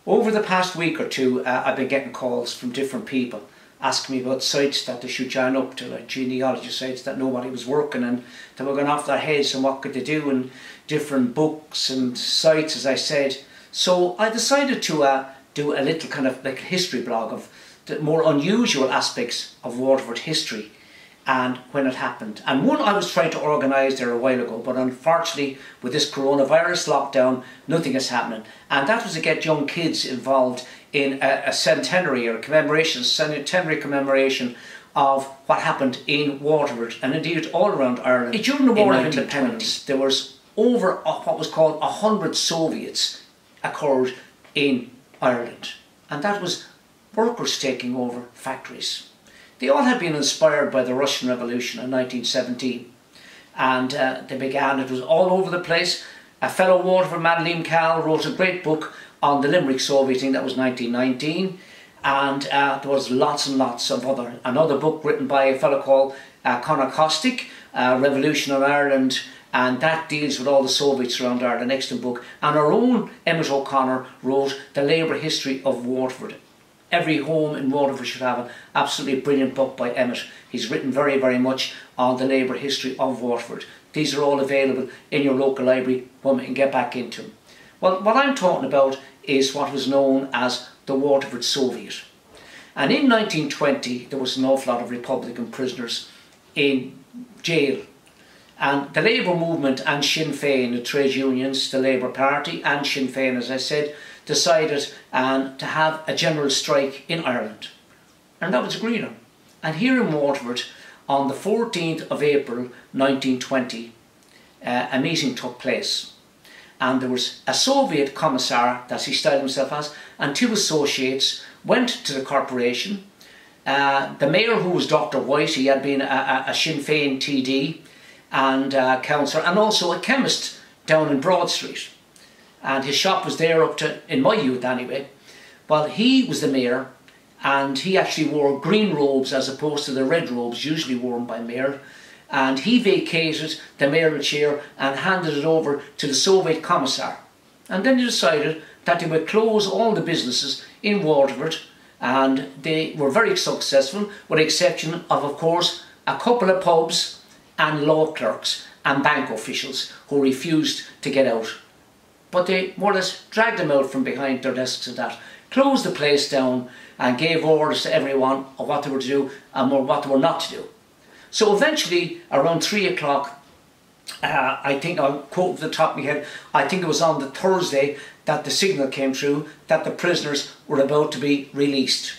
Over the past week or two, I've been getting calls from different people asking me about sites that they should join up to, like genealogy sites that nobody was working and they were going off their heads and what could they do, and different books and sites, as I said. So I decided to do a little kind of like a history blog of the more unusual aspects of Waterford history and when it happened. And one I was trying to organise there a while ago, but unfortunately with this coronavirus lockdown, nothing is happening. And that was to get young kids involved in a centenary or centenary commemoration of what happened in Waterford and indeed all around Ireland. During the War of Independence, there was over what was called 100 Soviets occurred in Ireland, and that was workers taking over factories. They all had been inspired by the Russian Revolution in 1917, and they began, it was all over the place. A fellow Waterford man, Liam Cal, wrote a great book on the Limerick Soviet thing, that was 1919, and there was lots and lots of another book written by a fellow called Conor Costick, Revolution in Ireland, and that deals with all the Soviets around Ireland, an excellent book. And our own Emmett O'Connor wrote The Labour History of Waterford. Every home in Waterford should have an absolutely brilliant book by Emmett. He's written very, very much on the labour history of Waterford. These are all available in your local library when we can get back into them. Well, what I'm talking about is what was known as the Waterford Soviet. And in 1920, there was an awful lot of Republican prisoners in jail. And the Labour movement and Sinn Féin, the trade unions, the Labour Party and Sinn Féin, as I said, decided to have a general strike in Ireland. And that was agreed on. And here in Waterford, on the 14th of April 1920, a meeting took place. And there was a Soviet commissar, that he styled himself as, and two associates went to the corporation. The mayor, who was Dr. White, he had been a Sinn Féin TD and councillor, and also a chemist down in Broad Street. And his shop was there up to, in my youth anyway. Well, he was the mayor, and he actually wore green robes as opposed to the red robes usually worn by mayor. And he vacated the mayoral chair and handed it over to the Soviet commissar. And then they decided that they would close all the businesses in Waterford, and they were very successful, with the exception of course, a couple of pubs and law clerks and bank officials who refused to get out. But they more or less dragged them out from behind their desks and that, closed the place down and gave orders to everyone of what they were to do and what they were not to do. So eventually, around 3 o'clock, I think, I'll quote from the top of my head, I think it was on the Thursday that the signal came through that the prisoners were about to be released.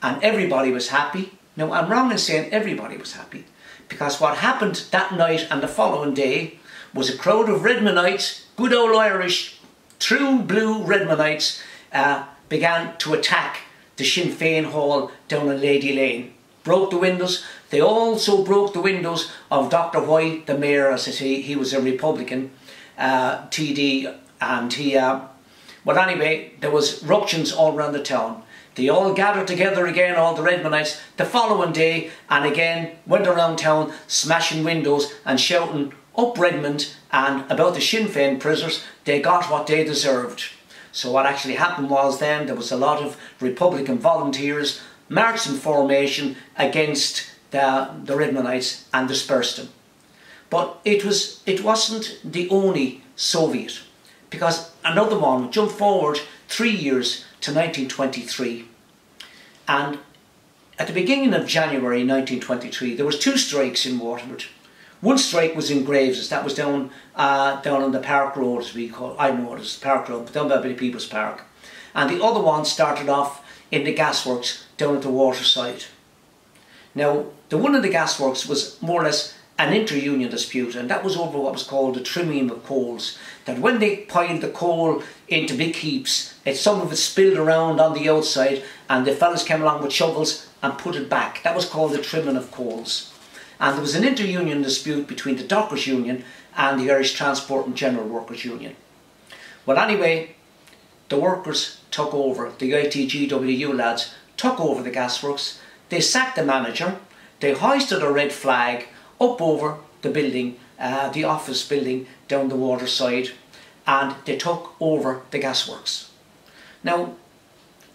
And everybody was happy. Now, I'm wrong in saying everybody was happy, because what happened that night and the following day was a crowd of Redmondites, good old Irish, true blue Redmondites, began to attack the Sinn Féin hall down in Lady Lane. Broke the windows. They also broke the windows of Dr. White, the mayor, as I say. He was a Republican TD, and well, anyway, there was ructions all around the town. They all gathered together again, all the Redmondites, the following day, and again went around town smashing windows and shouting up Redmond and about the Sinn Féin prisoners. They got what they deserved. So what actually happened was then there was a lot of Republican volunteers marched in formation against the Redmondites and dispersed them. But it wasn't the only Soviet, because another one jumped forward 3 years to 1923, and at the beginning of January 1923 there was two strikes in Waterford. One strike was in Graves's, that was down on the Park Road, as we call it. I know it as the Park Road, but down by the People's Park. And the other one started off in the Gasworks down at the waterside. Now, the one in the Gasworks was more or less an inter-union dispute, and that was over what was called the trimming of coals. That when they piled the coal into big heaps, some of it spilled around on the outside, and the fellas came along with shovels and put it back. That was called the trimming of coals. And there was an inter-union dispute between the Dockers Union and the Irish Transport and General Workers Union. Well, anyway, the workers took over, the ITGWU lads took over the Gasworks. They sacked the manager, they hoisted a red flag up over the building, the office building down the waterside, and they took over the Gasworks. Now,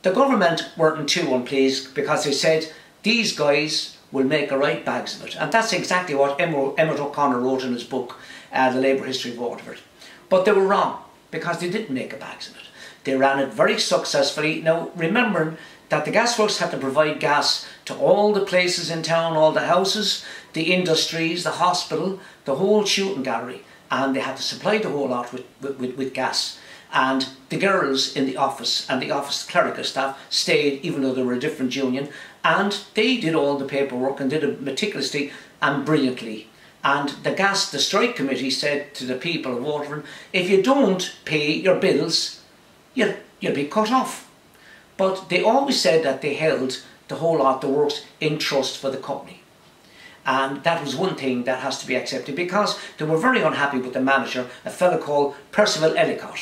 the government weren't too unpleased because they said these guys will make a right bags of it. And that's exactly what Emmett O'Connor wrote in his book, The Labour History of Waterford. But they were wrong, because they didn't make a bags of it. They ran it very successfully. Now, remembering that the gasworks had to provide gas to all the places in town, all the houses, the industries, the hospital, the whole shooting gallery, and they had to supply the whole lot with gas. And the girls in the office and the office clerical staff stayed, even though they were a different union, and they did all the paperwork and did it meticulously and brilliantly. And the strike committee said to the people of Waterford, if you don't pay your bills, you'll be cut off. But they always said that they held the whole lot, the works, in trust for the company. And that was one thing that has to be accepted, because they were very unhappy with the manager, a fellow called Percival Ellicott.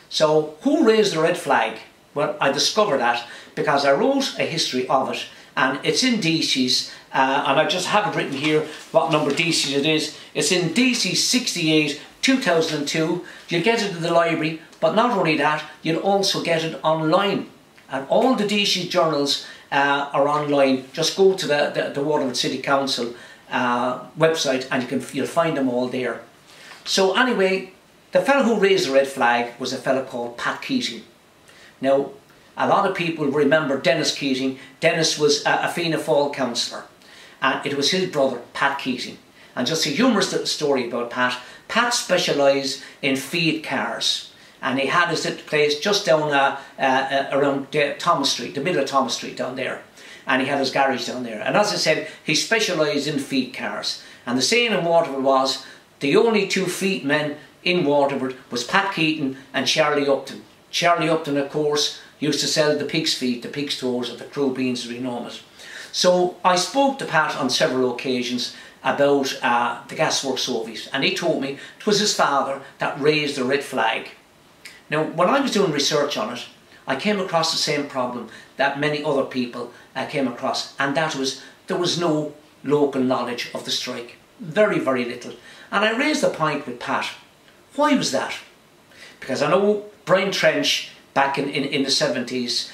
So who raised the red flag? Well, I discovered that because I wrote a history of it, and it's in DC's, and I just have it written here what number DC's it is. It's in DC 68 2002. You'll get it in the library, but not only that, you'll also get it online. And all the DC journals are online. Just go to the Waterford City Council website and you'll find them all there. So anyway, the fellow who raised the red flag was a fellow called Pat Keating. Now, a lot of people remember Dennis Keating. Dennis was a Fianna Fáil councillor, and it was his brother, Pat Keating. And just a humorous little story about Pat. Pat specialised in feed cars, and he had his little place just down around Thomas Street, the middle of Thomas Street down there. And he had his garage down there. And as I said, he specialised in feed cars. And the saying in Waterford was, the only two feed men in Waterford was Pat Keating and Charlie Upton. Charlie Upton, of course, used to sell the pig's feet, the pig's toes, or the crew beans as we know it. So I spoke to Pat on several occasions about the Waterford Soviets, and he told me it was his father that raised the red flag. Now, when I was doing research on it, I came across the same problem that many other people came across, and that was there was no local knowledge of the strike. Very, very little. And I raised the point with Pat. Why was that? Because I know Brian Trench, back in the 70s,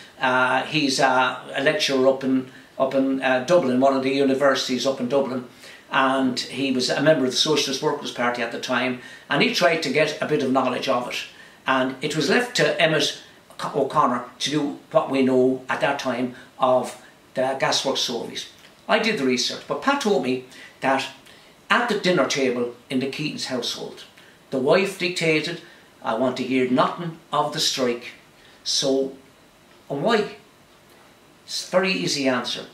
he's a lecturer up in Dublin, one of the universities up in Dublin, and he was a member of the Socialist Workers' Party at the time, and he tried to get a bit of knowledge of it. And it was left to Emmett O'Connor to do what we know at that time of the Gasworks Soviets. I did the research, but Pat told me that at the dinner table in the Keating's household, the wife dictated, I want to hear nothing of the strike. So, and why? It's a very easy answer.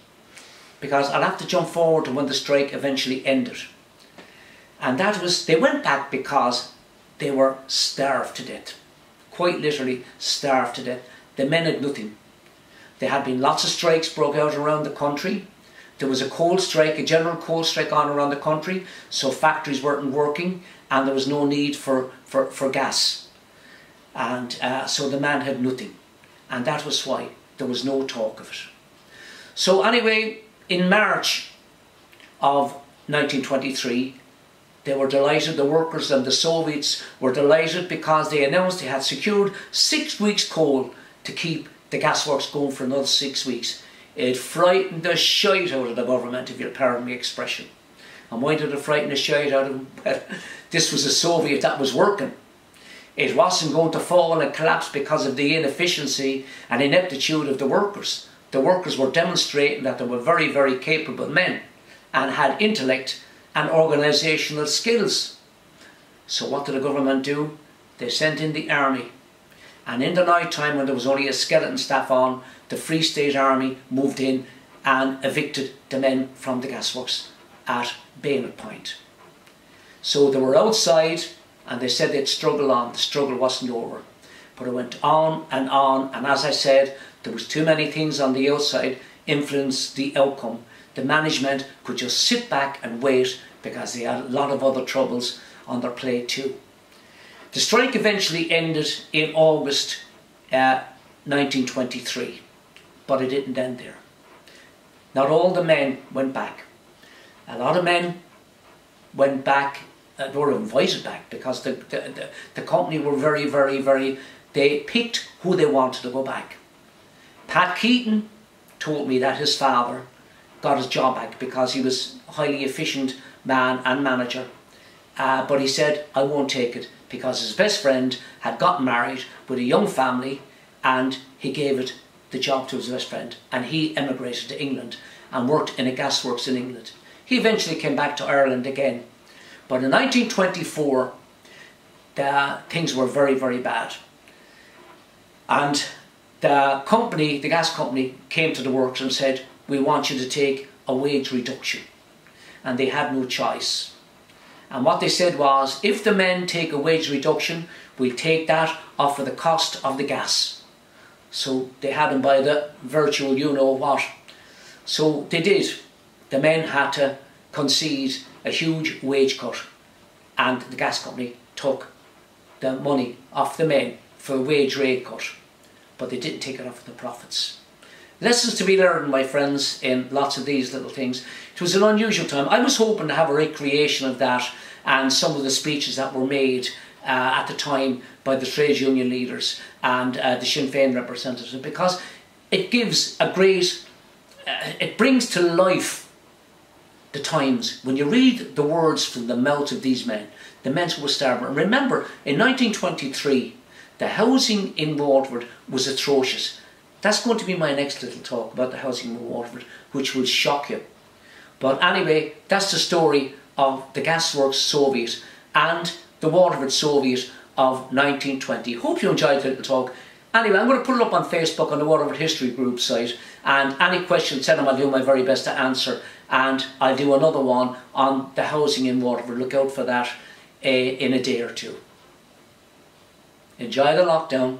Because I'll have to jump forward to when the strike eventually ended. And that was, they went back because they were starved to death. Quite literally starved to death. The men had nothing. There had been lots of strikes broke out around the country. There was a coal strike, a general coal strike on around the country, so factories weren't working and there was no need for gas. And so the man had nothing. And that was why there was no talk of it. So anyway, in March of 1923, they were delighted, the workers and the Soviets were delighted because they announced they had secured 6 weeks coal to keep the gasworks going for another 6 weeks. It frightened the shite out of the government, if you'll pardon me expression. And why did it frighten the shite out of them? Well, this was a Soviet that was working. It wasn't going to fall and collapse because of the inefficiency and ineptitude of the workers. The workers were demonstrating that they were very, very capable men and had intellect and organisational skills. So what did the government do? They sent in the army. And in the night time, when there was only a skeleton staff on, the Free State Army moved in and evicted the men from the gasworks at bayonet point. So they were outside and they said they'd struggle on. The struggle wasn't over. But it went on, and as I said, there was too many things on the outside influenced the outcome. The management could just sit back and wait because they had a lot of other troubles on their plate too. The strike eventually ended in August 1923, but it didn't end there. Not all the men went back. A lot of men went back, were invited back because the company were very, very, very they picked who they wanted to go back. Pat Keaton told me that his father got his job back because he was a highly efficient man and manager. But he said, I won't take it, because his best friend had gotten married with a young family, and he gave it the job to his best friend, and he emigrated to England and worked in a gasworks in England. He eventually came back to Ireland again. But in 1924, things were very, very bad. And the company, the gas company, came to the works and said, we want you to take a wage reduction. And they had no choice. And what they said was, if the men take a wage reduction, we'll take that off of the cost of the gas. So they had them by the virtual you-know-what. So they did. The men had to concede a huge wage cut, and the gas company took the money off the men for a wage rate cut, but they didn't take it off the profits. Lessons to be learned, my friends, in lots of these little things. It was an unusual time. I was hoping to have a recreation of that and some of the speeches that were made at the time by the trade union leaders and the Sinn Féin representatives, because it gives a great, it brings to life the times. When you read the words from the mouth of these men, the men who were starving. And remember, in 1923, the housing in Waterford was atrocious. That's going to be my next little talk about the housing in Waterford, which will shock you. But anyway, that's the story of the Gasworks Soviet and the Waterford Soviet of 1920. Hope you enjoyed the little talk. Anyway, I'm going to put it up on Facebook on the Waterford History Group site, and any questions, send them, I'll do my very best to answer. And I'll do another one on the housing in Waterford. Look out for that in a day or two. Enjoy the lockdown.